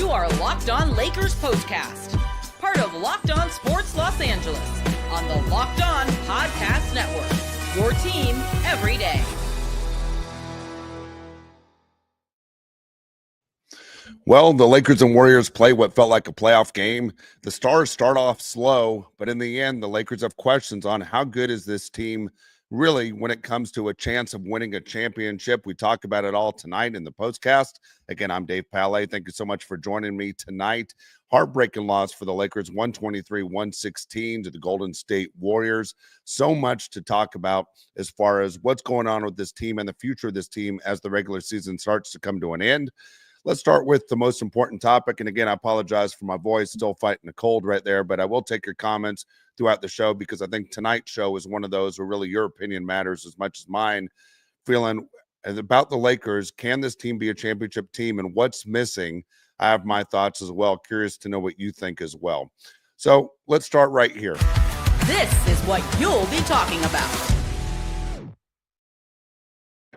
You are Locked On Lakers POSTCAST, part of Locked On Sports Los Angeles, on the Locked On Podcast Network, your team every day. Well, the Lakers and Warriors play what felt like a playoff game. The Stars start off slow, but in the end, the Lakers have questions on how good is this team really when it comes to a chance of winning a championship. We talk about it all tonight in the postcast. Again, I'm Dave Palet. Thank you so much for joining me tonight. Heartbreaking loss for the Lakers, 123-116 to the Golden State Warriors. So much to talk about as far as what's going on with this team and the future of this team as the regular season starts to come to an end. Let's start with the most important topic. And again, I apologize for my voice, still fighting a cold right there, but I will take your comments throughout the show because I think tonight's show is one of those where really your opinion matters as much as mine. Feeling about the Lakers, can this team be a championship team and what's missing? I have my thoughts as well. Curious to know what you think as well. So let's start right here. This is what you'll be talking about.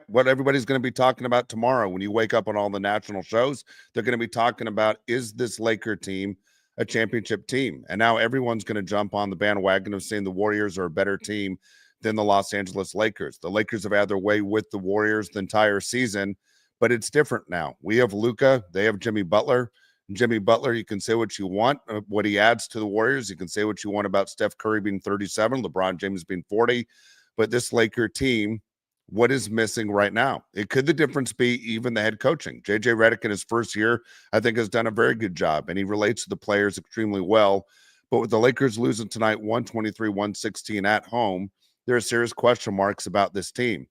What everybody's going to be talking about tomorrow when you wake up on all the national shows, they're going to be talking about, is this Laker team a championship team? And now everyone's going to jump on the bandwagon of saying the Warriors are a better team than the Los Angeles Lakers. The Lakers have had their way with the Warriors the entire season, but it's different now. We have Luka, they have Jimmy Butler. Jimmy Butler, you can say what you want, what he adds to the Warriors. You can say what you want about Steph Curry being 37, LeBron James being 40, but this Laker team, what is missing right now? It could the difference be even the head coaching. JJ Redick in his first year, I think, has done a very good job, and he relates to the players extremely well. But with the Lakers losing tonight 123-116 at home, there are serious question marks about this team.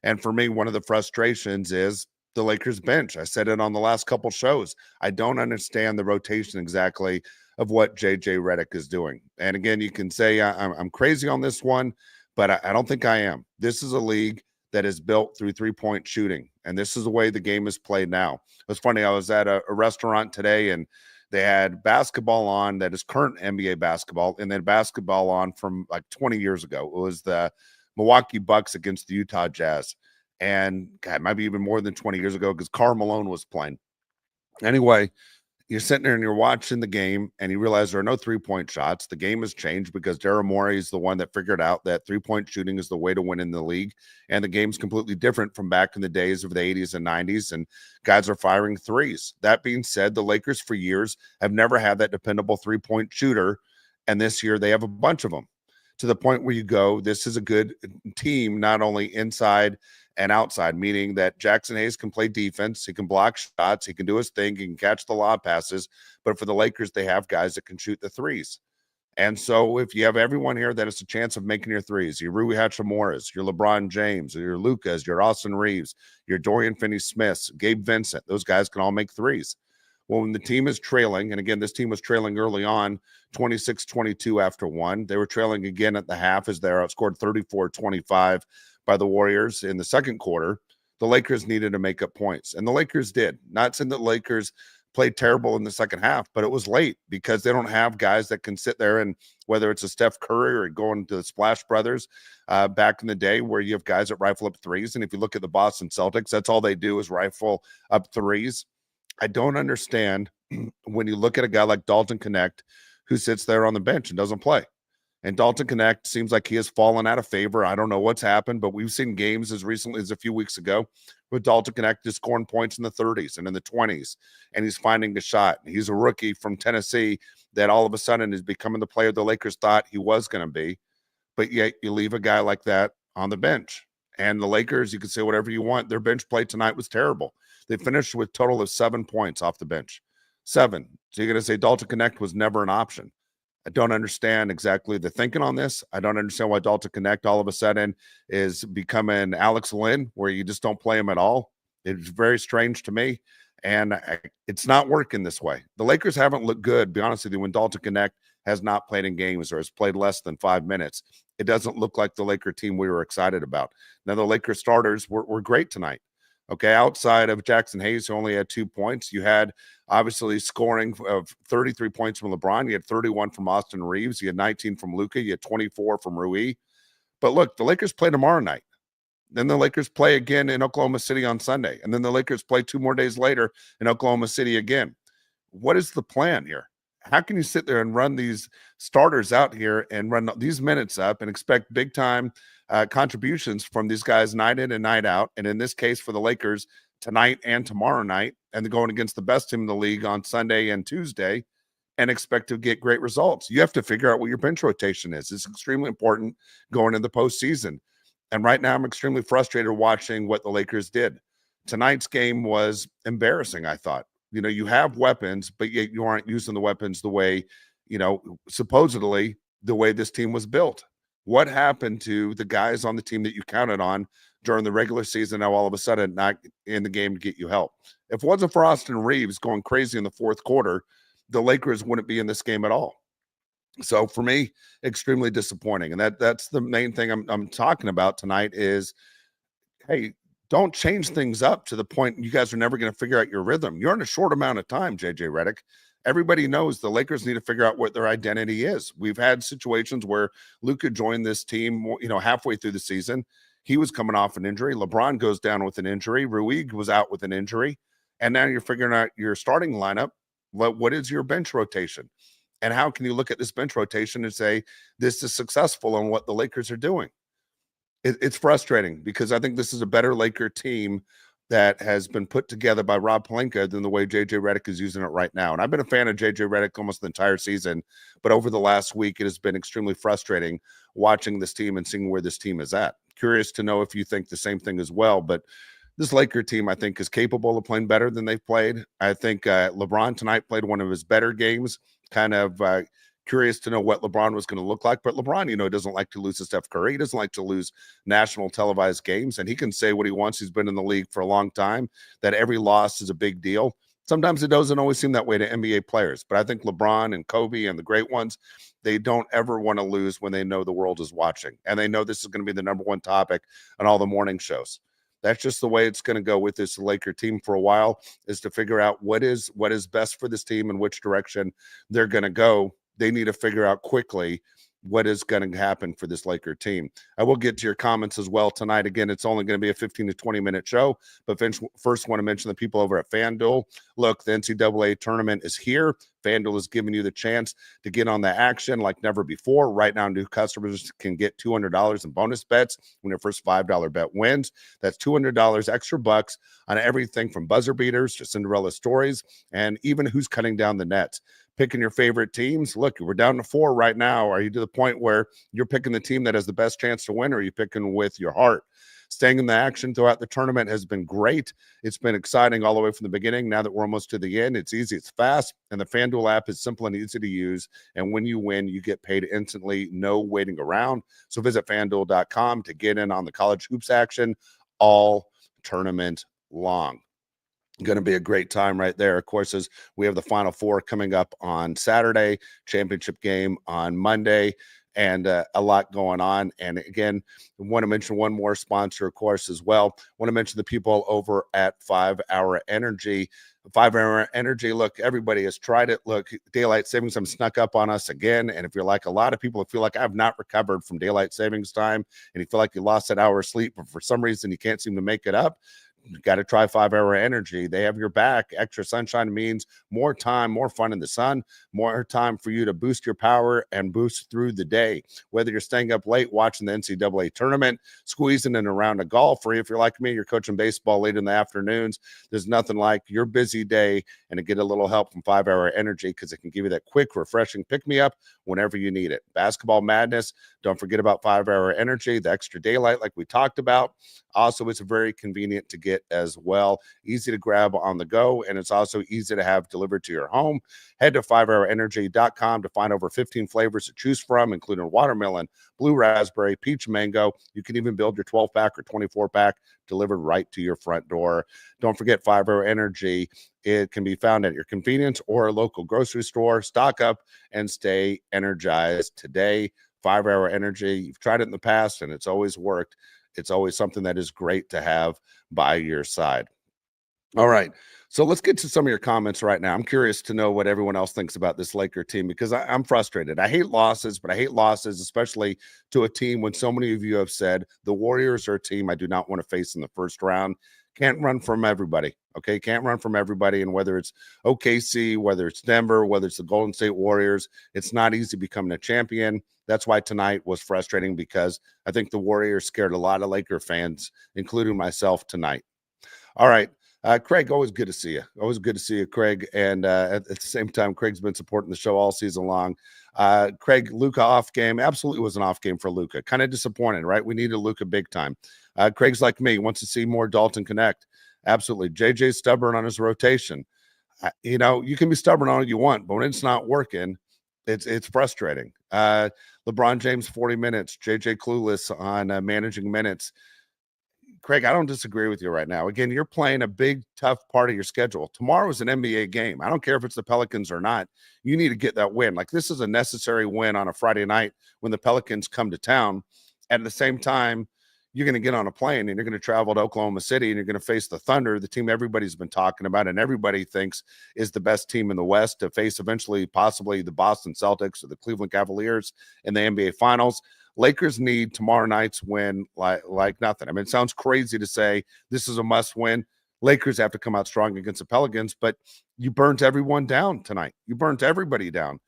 And for me, one of the frustrations is the Lakers bench. I said it on the last couple shows. I don't understand the rotation exactly of what JJ Redick is doing. And again, you can say I'm crazy on this one, but I don't think I am. This is a league that is built through three-point shooting. And this is the way the game is played now. It was funny. I was at a restaurant today, and they had basketball on that is current NBA basketball, and then basketball on from like 20 years ago. It was the Milwaukee Bucks against the Utah Jazz. And God, maybe even more than 20 years ago because Karl Malone was playing. Anyway, you're sitting there and you're watching the game and you realize there are no three-point shots. The game has changed because Daryl Morey is the one that figured out that three-point shooting is the way to win in the league. And the game's completely different from back in the days of the 80s and 90s, and guys are firing threes. That being said, the Lakers for years have never had that dependable three-point shooter, and this year they have a bunch of them to the point where you go, this is a good team, not only inside and outside, meaning that Jackson Hayes can play defense, he can block shots, he can do his thing, he can catch the lob passes, but for the Lakers, they have guys that can shoot the threes. And so if you have everyone here that has a chance of making your threes, your Rui Hachimuras, your LeBron James, your Lukas, your Austin Reaves, your Dorian Finney-Smiths, Gabe Vincent, those guys can all make threes. Well, when the team is trailing, and again, this team was trailing early on, 26-22 after one. They were trailing again at the half as they're outscored 34-25 by the Warriors in the second quarter. The Lakers needed to make up points, and the Lakers did. Not saying that the Lakers played terrible in the second half, but it was late because they don't have guys that can sit there and whether it's a Steph Curry or going to the Splash Brothers back in the day where you have guys that rifle up threes. And if you look at the Boston Celtics, that's all they do is rifle up threes. I don't understand when you look at a guy like Dalton Knecht who sits there on the bench and doesn't play. And Dalton Knecht seems like he has fallen out of favor. I don't know what's happened, but we've seen games as recently as a few weeks ago where Dalton Knecht is scoring points in the 30s and in the 20s, and he's finding a shot. He's a rookie from Tennessee that all of a sudden is becoming the player the Lakers thought he was going to be. But yet you leave a guy like that on the bench. And the Lakers, you can say whatever you want. Their bench play tonight was terrible. They finished with a total of 7 points off the bench. 7. So you're going to say Dalton Knecht was never an option. I don't understand exactly the thinking on this. I don't understand why Dalton Knecht all of a sudden is becoming Alex Lynn, where you just don't play him at all. It's very strange to me, and it's not working this way. The Lakers haven't looked good, to be honest with you, when Dalton Knecht has not played in games or has played less than 5 minutes. It doesn't look like the Laker team we were excited about. Now, the Laker starters were great tonight. Okay, outside of Jackson Hayes, who only had 2 points, you had obviously scoring of 33 points from LeBron. You had 31 from Austin Reaves. You had 19 from Luka. You had 24 from Rui. But look, the Lakers play tomorrow night. Then the Lakers play again in Oklahoma City on Sunday. And then the Lakers play 2 more days later in Oklahoma City again. what is the plan here? How can you sit there and run these starters out here and run these minutes up and expect big time contributions from these guys night in and night out? And in this case, for the Lakers, tonight and tomorrow night, and they're going against the best team in the league on Sunday and Tuesday, and expect to get great results. You have to figure out what your bench rotation is. It's extremely important going into the postseason. And right now, I'm extremely frustrated watching what the Lakers did. Tonight's game was embarrassing, I thought. You have weapons, but yet you aren't using the weapons the way, supposedly the way this team was built. What happened to the guys on the team that you counted on during the regular season, now all of a sudden not in the game to get you help? If it wasn't for Austin Reaves going crazy in the fourth quarter, the Lakers wouldn't be in this game at all. So for me, extremely disappointing. And that's the main thing I'm talking about tonight is, hey, don't change things up to the point you guys are never going to figure out your rhythm. You're in a short amount of time, JJ Redick. Everybody knows the Lakers need to figure out what their identity is. We've had situations where Luka joined this team, halfway through the season. He was coming off an injury. LeBron goes down with an injury. Reaves was out with an injury. And now you're figuring out your starting lineup. What is your bench rotation? And how can you look at this bench rotation and say this is successful on what the Lakers are doing? It's frustrating because I think this is a better Laker team that has been put together by Rob Pelinka than the way JJ Redick is using it right now. And I've been a fan of JJ Redick almost the entire season, but over the last week, it has been extremely frustrating watching this team and seeing where this team is at. Curious to know if you think the same thing as well, but this Laker team, I think, is capable of playing better than they've played. I think LeBron tonight played one of his better games. Kind of curious to know what LeBron was going to look like. But LeBron, doesn't like to lose to Steph Curry. He doesn't like to lose national televised games. And he can say what he wants. He's been in the league for a long time, that every loss is a big deal. Sometimes it doesn't always seem that way to NBA players. But I think LeBron and Kobe and the great ones, they don't ever want to lose when they know the world is watching. And they know this is going to be the number one topic on all the morning shows. That's just the way it's going to go with this Laker team for a while, is to figure out what is best for this team and which direction they're going to go. They need to figure out quickly what is going to happen for this Laker team. I will get to your comments as well tonight. Again, it's only going to be a 15 to 20-minute show, but first want to mention the people over at FanDuel. Look, the NCAA tournament is here. FanDuel is giving you the chance to get on the action like never before. Right now, new customers can get $200 in bonus bets when their first $5 bet wins. That's $200 extra bucks on everything from buzzer beaters to Cinderella stories and even who's cutting down the nets. Picking your favorite teams. Look, we're down to 4 right now. Are you to the point where you're picking the team that has the best chance to win, or are you picking with your heart? Staying in the action throughout the tournament has been great. It's been exciting all the way from the beginning. Now that we're almost to the end, it's easy, it's fast, and the FanDuel app is simple and easy to use. And when you win, you get paid instantly, no waiting around. So visit FanDuel.com to get in on the college hoops action all tournament long. Going to be a great time right there. Of course, as we have the Final Four coming up on Saturday, championship game on Monday, and a lot going on. And again, I want to mention one more sponsor, of course, as well. I want to mention the people over at 5 Hour Energy. 5 Hour Energy, look, everybody has tried it. Look, daylight savings time snuck up on us again. And if you're like a lot of people who feel like I've not recovered from daylight savings time, and you feel like you lost that hour of sleep, but for some reason you can't seem to make it up, you got to try 5 Hour Energy. They have your back. Extra sunshine means more time, more fun in the sun, more time for you to boost your power and boost through the day. Whether you're staying up late watching the NCAA tournament, squeezing in a round of golf, or if you're like me, you're coaching baseball late in the afternoons, there's nothing like your busy day and to get a little help from 5 Hour Energy, because it can give you that quick, refreshing pick-me-up whenever you need it. Basketball madness, don't forget about 5 Hour Energy, the extra daylight like we talked about. Also, it's very convenient to get as well. Easy to grab on the go, and it's also easy to have delivered to your home. Head to 5hourenergy.com to find over 15 flavors to choose from, including watermelon, blue raspberry, peach mango. You can even build your 12-pack or 24-pack delivered right to your front door. Don't forget 5 Hour Energy. It can be found at your convenience or a local grocery store. Stock up and stay energized today. 5 Hour Energy. You've tried it in the past, and it's always worked. It's always something that is great to have by your side. All right. So let's get to some of your comments right now. I'm curious to know what everyone else thinks about this Laker team because I'm frustrated. I hate losses, but I hate losses, especially to a team when so many of you have said the Warriors are a team I do not want to face in the first round. Can't run from everybody. Okay. Can't run from everybody. And whether it's OKC, whether it's Denver, whether it's the Golden State Warriors, it's not easy becoming a champion. That's why tonight was frustrating because I think the Warriors scared a lot of Laker fans, including myself tonight. All right. Craig, always good to see you. Always good to see you, Craig. And at the same time, Craig's been supporting the show all season long. Craig, Luka off game. Absolutely was an off game for Luka. Kind of disappointed, right? We needed Luka big time. Craig's like me, wants to see more Dalton Knecht. Absolutely. JJ's stubborn on his rotation. You know, you can be stubborn on all you want, but when it's not working, it's frustrating. LeBron James, 40 minutes. JJ clueless on managing minutes. Craig, I don't disagree with you right now. Again, you're playing a big, tough part of your schedule. Tomorrow is an NBA game. I don't care if it's the Pelicans or not. You need to get that win. Like, this is a necessary win on a Friday night when the Pelicans come to town. At the same time, you're going to get on a plane and you're going to travel to Oklahoma City and you're going to face the Thunder, the team everybody's been talking about and everybody thinks is the best team in the West, to face eventually possibly the Boston Celtics or the Cleveland Cavaliers in the NBA Finals. Lakers need tomorrow night's win like nothing. I mean, it sounds crazy to say this is a must win. Lakers have to come out strong against the Pelicans, but you burnt everyone down tonight. You burnt everybody down.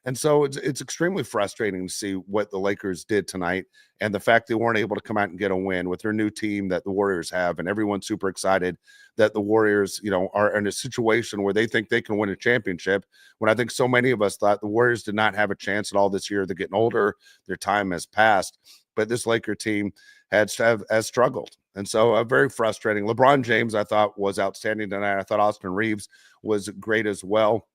And so it's extremely frustrating to see what the Lakers did tonight and the fact they weren't able to come out and get a win with their new team that the Warriors have. And everyone's super excited that the Warriors, you know, are in a situation where they think they can win a championship, when I think so many of us thought the Warriors did not have a chance at all this year. They're getting older. Their time has passed. But this Laker team has struggled. And so very frustrating. LeBron James, I thought, was outstanding tonight. I thought Austin Reaves was great as well.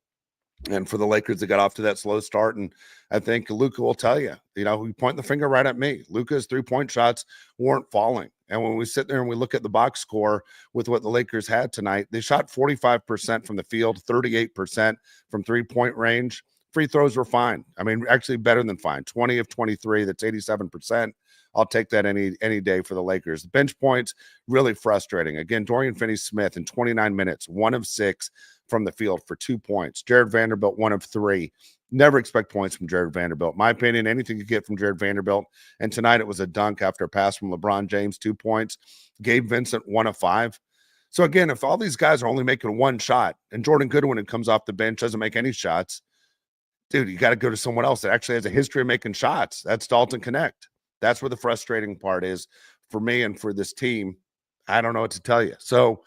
And for the Lakers, they got off to that slow start. And I think Luka will tell you, you know, he pointed the finger right at me. Luka's 3-point shots weren't falling. And when we sit there and we look at the box score with what the Lakers had tonight, they shot 45% from the field, 38% from 3-point range. Free throws were fine. I mean, actually better than fine. 20 of 23, that's 87%. I'll take that any day for the Lakers. Bench points, really frustrating. Again, Dorian Finney-Smith in 29 minutes, 1 of 6 from the field for 2 points. Jared Vanderbilt, 1 of 3. Never expect points from Jared Vanderbilt. My opinion, anything you get from Jared Vanderbilt. And tonight it was a dunk after a pass from LeBron James, 2 points. Gabe Vincent, 1 of 5. So again, if all these guys are only making one shot and Jordan Goodwin, who comes off the bench, doesn't make any shots, dude, you got to go to someone else that actually has a history of making shots. That's Dalton Knecht. That's where the frustrating part is for me and for this team. I don't know what to tell you. So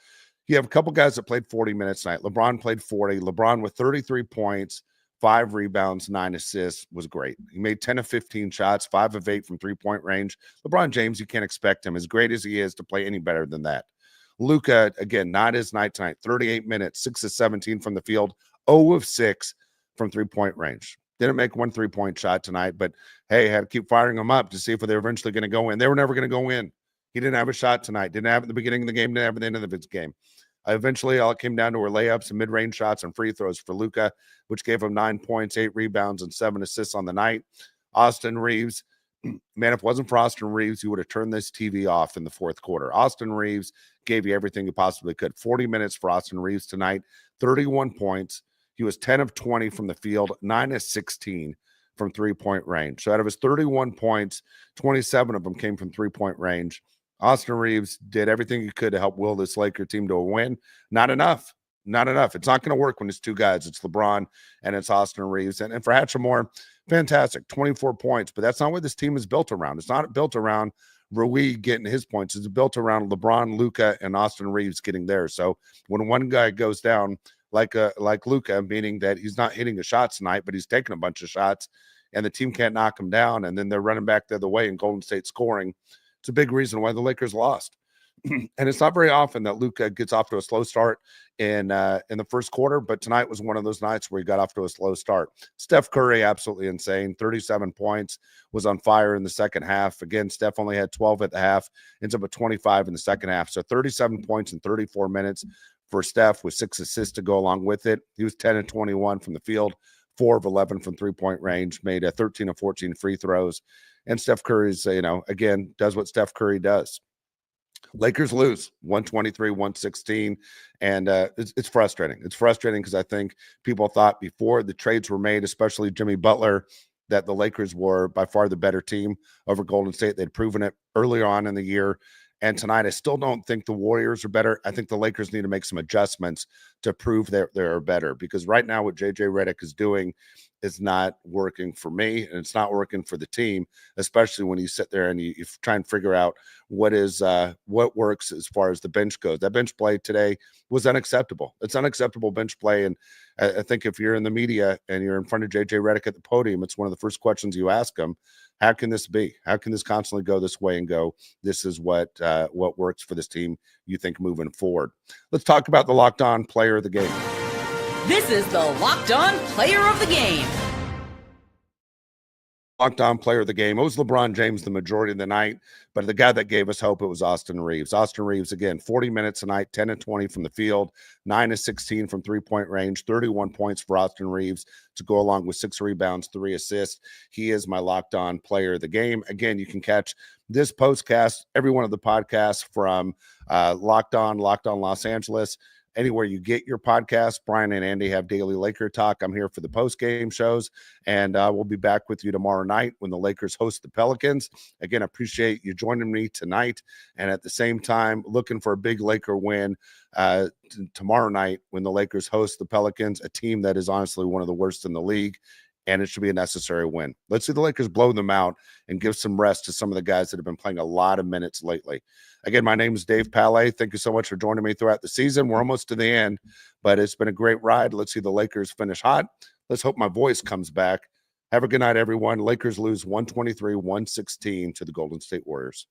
you have a couple guys that played 40 minutes tonight. LeBron played 40. LeBron with 33 points, 5 rebounds, 9 assists was great. He made 10 of 15 shots, 5 of 8 from 3-point range. LeBron James, you can't expect him, as great as he is, to play any better than that. Luka, again, not his night tonight. 38 minutes, 6 of 17 from the field, 0 of 6 from 3-point range. Didn't make 1 3-point shot tonight, but hey, had to keep firing them up to see if they're eventually going to go in. They were never going to go in. He didn't have a shot tonight. Didn't have at the beginning of the game. Didn't have at the end of his game. Eventually, all it came down to were layups and mid-range shots and free throws for Luka, which gave him 9 points, 8 rebounds, and 7 assists on the night. Austin Reaves, man, if it wasn't for Austin Reaves, he would have turned this TV off in the fourth quarter. Austin Reaves gave you everything he possibly could. 40 minutes for Austin Reaves tonight, 31 points. He was 10 of 20 from the field, 9 of 16 from 3-point range. So out of his 31 points, 27 of them came from 3-point range. Austin Reaves did everything he could to help will this Laker team to a win. Not enough. Not enough. It's not going to work when it's 2 guys. It's LeBron and it's Austin Reaves. And for Hachimura, fantastic, 24 points. But that's not what this team is built around. It's not built around Rui getting his points. It's built around LeBron, Luka, and Austin Reaves getting there. So when one guy goes down, like Luka, meaning that he's not hitting the shots tonight, but he's taking a bunch of shots, and the team can't knock him down, and then they're running back the other way and Golden State scoring. It's a big reason why the Lakers lost. And it's not very often that Luka gets off to a slow start in the first quarter, but tonight was one of those nights where he got off to a slow start. Steph Curry, absolutely insane. 37 points, was on fire in the second half. Again, Steph only had 12 at the half, ends up with 25 in the second half. So 37 points in 34 minutes for Steph with 6 assists to go along with it. He was 10 of 21 from the field, 4 of 11 from 3-point range, made 13 of 14 free throws. And Steph Curry's, again, does what Steph Curry does. Lakers lose 123-116. And it's frustrating. It's frustrating because I think people thought before the trades were made, especially Jimmy Butler, that the Lakers were by far the better team over Golden State. They'd proven it earlier on in the year. And tonight, I still don't think the Warriors are better. I think the Lakers need to make some adjustments to prove they're better, because right now what JJ Redick is doing is not working for me, and it's not working for the team, especially when you sit there and you try and figure out what works as far as the bench goes. That bench play today was unacceptable. It's unacceptable bench play. And I think if you're in the media and you're in front of JJ Redick at the podium, it's one of the first questions you ask him. How can this be? How can this constantly go this way and go, this is what works for this team, you think, moving forward? Let's talk about the Locked On Player of the Game. This is the Locked On Player of the Game. Locked On Player of the Game. It was LeBron James the majority of the night, but the guy that gave us hope, it was Austin Reaves. Austin Reaves, again, 40 minutes tonight, 10 and 20 from the field, 9 and 16 from three-point range, 31 points for Austin Reaves to go along with 6 rebounds, 3 assists. He is my Locked On Player of the Game. Again, you can catch this postcast, every one of the podcasts from Locked On Los Angeles, anywhere you get your podcast. Brian and Andy have daily Laker talk. I'm here for the post-game shows, and we'll be back with you tomorrow night when the Lakers host the Pelicans. Again, I appreciate you joining me tonight, and at the same time, looking for a big Laker win tomorrow night when the Lakers host the Pelicans, a team that is honestly one of the worst in the league, and it should be a necessary win. Let's see the Lakers blow them out and give some rest to some of the guys that have been playing a lot of minutes lately. Again, my name is Dave Palet. Thank you so much for joining me throughout the season. We're almost to the end, but it's been a great ride. Let's see the Lakers finish hot. Let's hope my voice comes back. Have a good night, everyone. Lakers lose 123-116 to the Golden State Warriors.